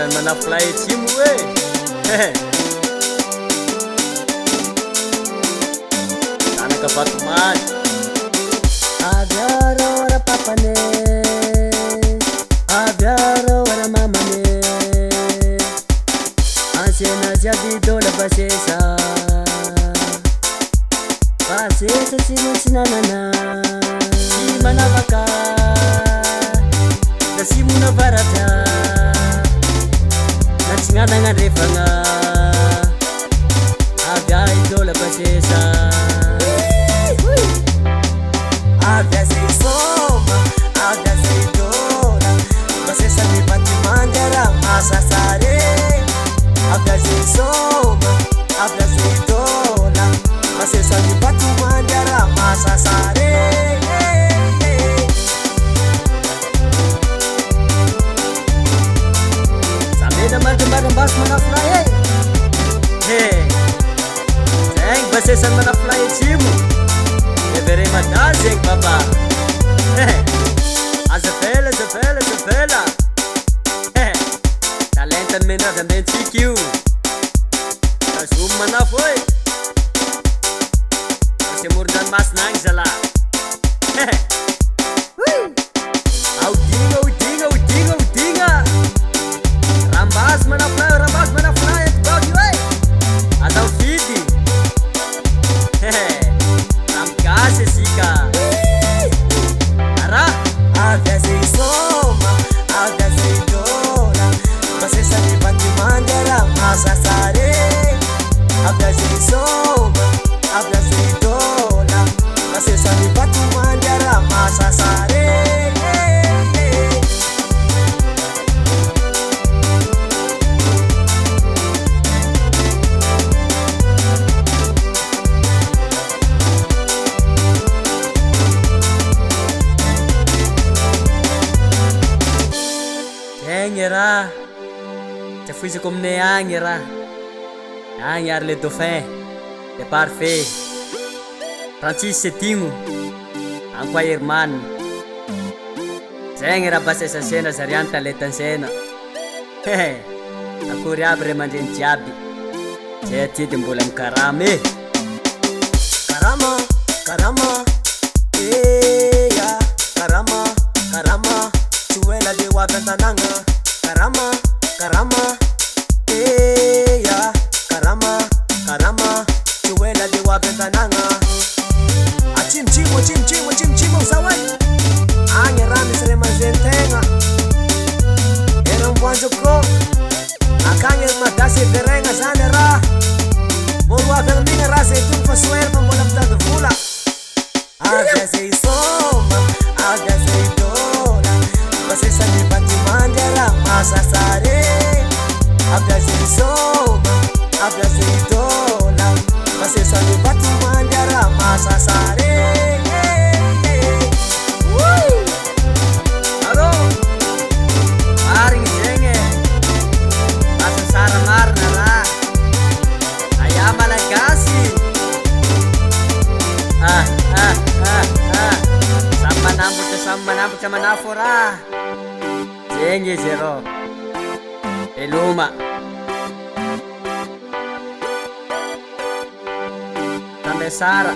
Basesan manafly atsimo e tanaka Vatomany. Avyaro ora papane, avyaro ora mamane, ansena jiaby dola basesa, basesa tsy maintsy nanana, tsy manavaka da tsy mona varavya, na tsy gnanagnatrefagna avya idola basesa. Avya zay soma, avya zay dola, basesa mi Vatomandra masasare. Avya zay soma, avya zay dola, basesa mi Vatomandra masasare. Samena mandrambarambaso manafly zay basesa manafly atsimo. Every madazig baba azavela azavela azavela talentan menada mentsikiu tasum manafoi semurdan masnang zala audinga audinga audinga audinga rambas manafly bagi wei atau fidi Ramkase sika ara avya zay soma, avya zay dola, basesa mi Vatomandra masasare. Avya zay soma, avya zay dola, basesa mi Vatomandra masasare. Agny raha tsy afoizako aminay agny raha agny ary le dauphin le parfait Francis Setigno agny koa Herman zegny raha basesasena zariany talentansena akory aby re mandreny jiaby zay aty de mbola mikarama karama karama ya karama karama tuela de watantananga karama karama ya karama karama tuela de watantananga achimchimo sawai anye rami sere manzentenga era mwanzo ko akanye madase berenga zanera molwa kalminga rase tufa suerma mola mtado vula avya zay soma avya zay dola basesa mi Vatomandra masasare. Avya zay soma, avya zay dola, basesa mi Vatomandra masasare. Allo maring zegny masasara marina raha aya malagasy samy manambotra manafo raha zegny izy rô eloma tambe sara